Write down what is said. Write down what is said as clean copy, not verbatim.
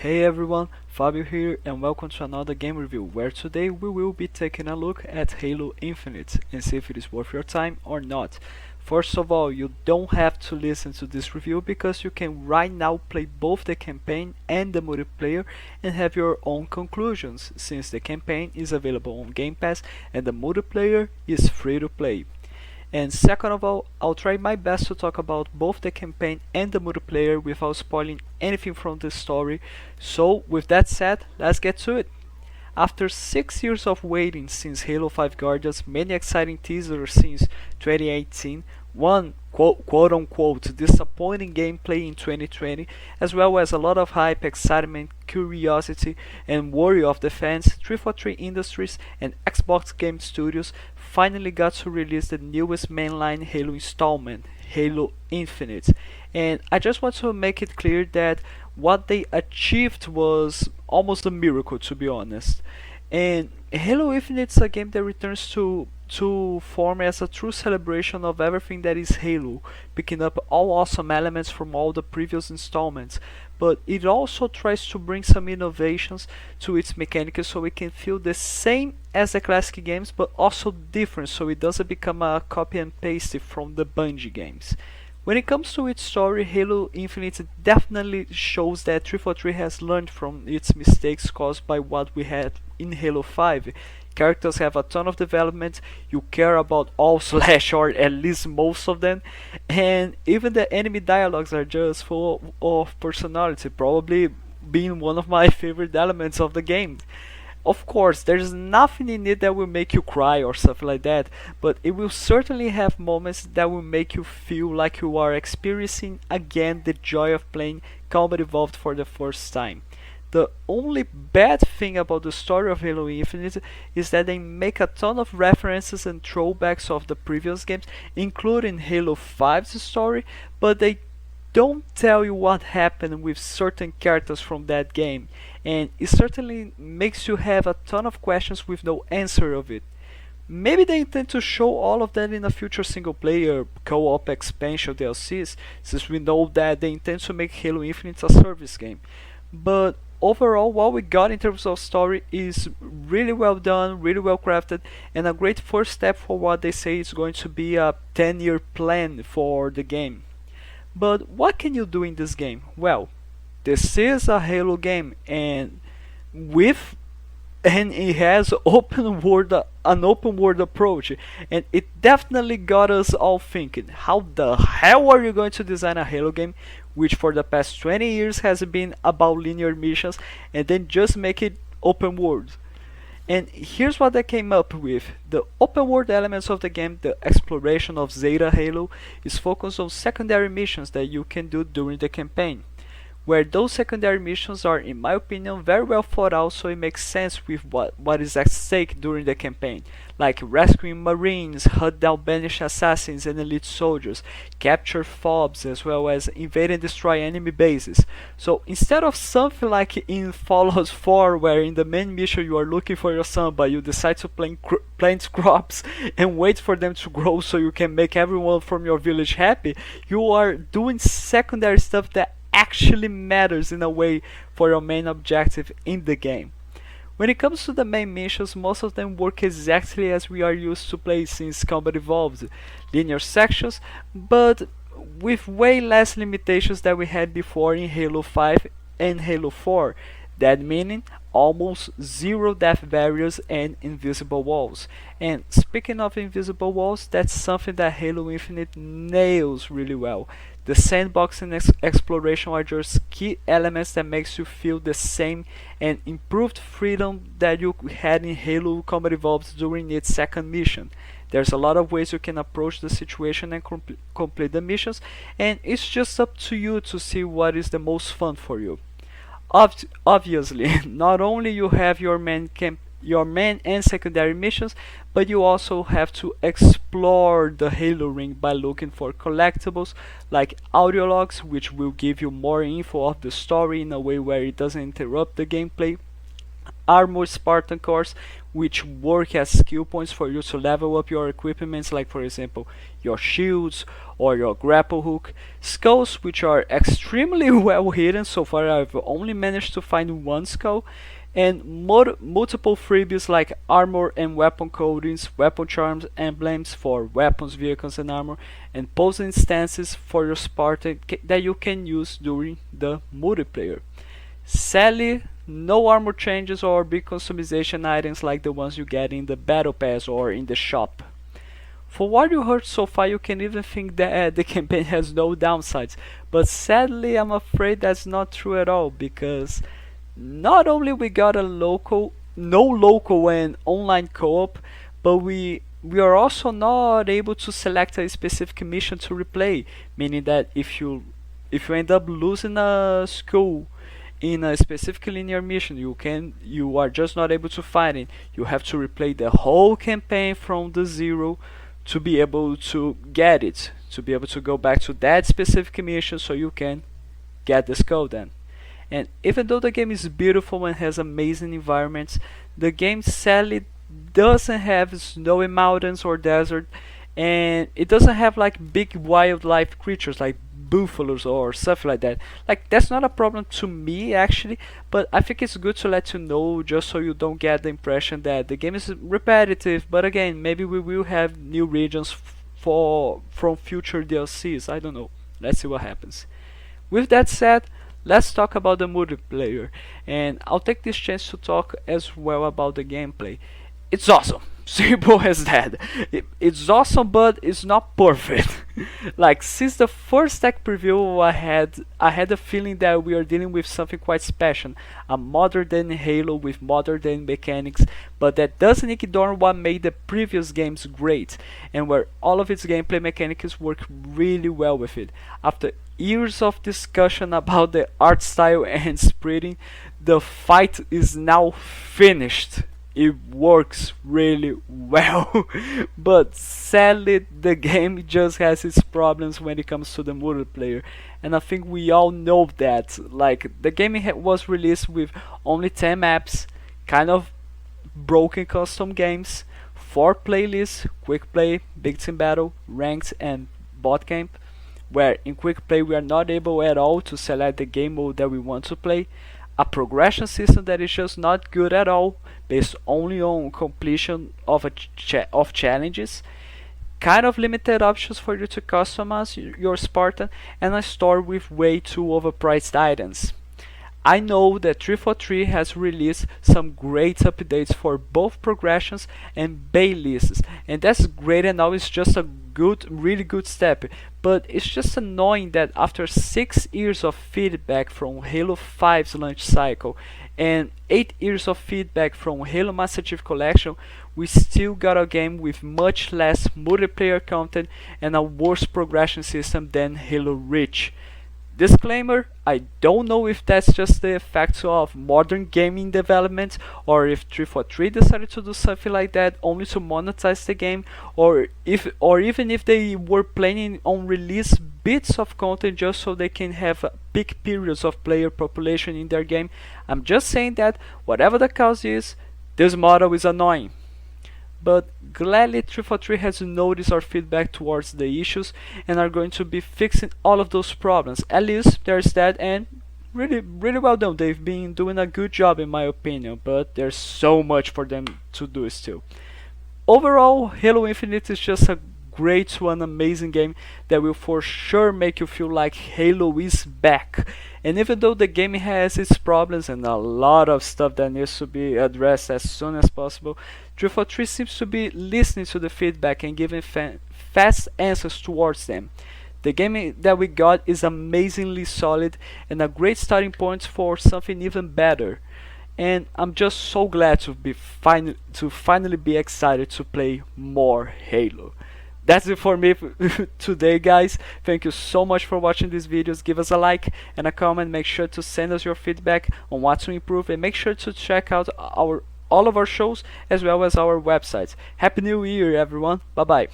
Hey everyone, Fabio here and welcome to another game review where today we will be taking a look at Halo Infinite and see if it is worth your time or not. First of all, you don't have to listen to this review because you can right now play both the campaign and the multiplayer and have your own conclusions since the campaign is available on Game Pass and the multiplayer is free to play. And second of all, I'll try my best to talk about both the campaign and the multiplayer without spoiling anything from the story. So, with that said, let's get to it. After 6 years of waiting since Halo 5 Guardians, many exciting teasers since 2018, one quote unquote disappointing gameplay in 2020, as well as a lot of hype, excitement, curiosity, and worry of the fans, 343 Industries and Xbox Game Studios finally got to release the newest mainline Halo installment, Halo Infinite. And I just want to make it clear that what they achieved was almost a miracle, to be honest. And Halo Infinite is a game that returns to form as a true celebration of everything that is Halo, picking up all awesome elements from all the previous installments. But it also tries to bring some innovations to its mechanics so it can feel the same as the classic games but also different so it doesn't become a copy and paste from the Bungie games. When it comes to its story, Halo Infinite definitely shows that 343 has learned from its mistakes caused by what we had in Halo 5. Characters have a ton of development, you care about all slash or at least most of them, and even the enemy dialogues are just full of personality, probably being one of my favorite elements of the game. Of course, there's nothing in it that will make you cry or something like that, but it will certainly have moments that will make you feel like you are experiencing again the joy of playing Combat Evolved for the first time. The only bad thing about the story of Halo Infinite is that they make a ton of references and throwbacks of the previous games, including Halo 5's story, but they don't tell you what happened with certain characters from that game, and it certainly makes you have a ton of questions with no answer of it. Maybe they intend to show all of that in a future single player co-op expansion DLCs, since we know that they intend to make Halo Infinite a service game. But overall, what we got in terms of story is really well done, really well crafted, and a great first step for what they say is going to be a 10-year plan for the game. But what can you do in this game? Well, this is a Halo game, and with and it has an open world approach, and it definitely got us all thinking, how the hell are you going to design a Halo game which for the past 20 years has been about linear missions and then just make it open world? And here's what I came up with. The open world elements of the game, the exploration of Zeta Halo, is focused on secondary missions that you can do during the campaign, where those secondary missions are, in my opinion, very well thought out, so it makes sense with what is at stake during the campaign, like rescuing marines, hunt down banished assassins and elite soldiers, capture fobs, as well as invade and destroy enemy bases. So instead of something like in Fallout 4, where in the main mission you are looking for your son but you decide to plant crops and wait for them to grow so you can make everyone from your village happy, you are doing secondary stuff that actually matters in a way for your main objective in the game. When it comes to the main missions, most of them work exactly as we are used to play since Combat Evolved. Linear sections, but with way less limitations than we had before in Halo 5 and Halo 4. That meaning almost zero death barriers and invisible walls. And speaking of invisible walls, that's something that Halo Infinite nails really well. The sandbox and exploration are just key elements that makes you feel the same and improved freedom that you had in Halo Combat Evolved during its second mission. There's a lot of ways you can approach the situation and complete the missions, and it's just up to you to see what is the most fun for you. Obviously, not only you have your main and secondary missions, but you also have to explore the Halo ring by looking for collectibles like audio logs, which will give you more info of the story in a way where it doesn't interrupt the gameplay. armor Spartan cores, which work as skill points for you to level up your equipments, like for example your shields or your grapple hook. Skulls, which are extremely well hidden. So far I've only managed to find one skull. And multiple freebies like armor and weapon coatings, weapon charms, emblems for weapons, vehicles, and armor, and pose instances for your Spartan that you can use during the multiplayer. Sadly, no armor changes or big customization items like the ones you get in the battle pass or in the shop. For what you heard so far, you can even think that the campaign has no downsides, but sadly I'm afraid that's not true at all, because not only we got no local and online co-op, but we are also not able to select a specific mission to replay, meaning that if you end up losing a skull in a specific linear mission, you are just not able to find it. You have to replay the whole campaign from the zero to be able to get it, to be able to go back to that specific mission so you can get the skull then. And even though the game is beautiful and has amazing environments, the game sadly doesn't have snowy mountains or desert, and it doesn't have like big wildlife creatures like buffaloes or stuff like that. Like, that's not a problem to me actually, but I think it's good to let you know, just so you don't get the impression that the game is repetitive. But again, maybe we will have new regions from future DLCs. I don't know. Let's see what happens. With that said, let's talk about the multiplayer, and I'll take this chance to talk as well about the gameplay. It's awesome. Simple as that. It's awesome, but it's not perfect. Like, since the first tech preview I had a feeling that we are dealing with something quite special, a modern day Halo with modern day mechanics, but that doesn't ignore what made the previous games great, and where all of its gameplay mechanics work really well with it. After years of discussion about the art style and spreading, the fight is now finished. It works really well, but sadly the game just has its problems when it comes to the multiplayer, and I think we all know that. Like, the game was released with only 10 maps, kind of broken custom games, 4 playlists: quick play, big team battle, ranked, and bot camp, where in quick play we are not able at all to select the game mode that we want to play, a progression system that is just not good at all, based only on completion of challenges, kind of limited options for you to customize your Spartan, and a store with way too overpriced items. I know that 343 has released some great updates for both progressions and bay lists, and that's great and all. It's just a really good step, but it's just annoying that after 6 years of feedback from Halo 5's launch cycle and 8 years of feedback from Halo Master Chief Collection, we still got a game with much less multiplayer content and a worse progression system than Halo Reach. Disclaimer, I don't know if that's just the effects of modern gaming development, or if 343 decided to do something like that only to monetize the game, or even if they were planning on release bits of content just so they can have peak periods of player population in their game. I'm just saying that whatever the cause is, this model is annoying. But gladly 343 has noticed our feedback towards the issues and are going to be fixing all of those problems. At least there's that, and really well done. They've been doing a good job in my opinion, but there's so much for them to do still. Overall, Halo Infinite is just a great one, amazing game that will for sure make you feel like Halo is back. And even though the game has its problems and a lot of stuff that needs to be addressed as soon as possible, 343 seems to be listening to the feedback and giving fast answers towards them. The game that we got is amazingly solid and a great starting point for something even better. And I'm just so glad to finally be excited to play more Halo. That's it for me today, guys. Thank you so much for watching these videos. Give us a like and a comment. Make sure to send us your feedback on what to improve, and make sure to check out all of our shows as well as our websites. Happy New Year, everyone. Bye bye.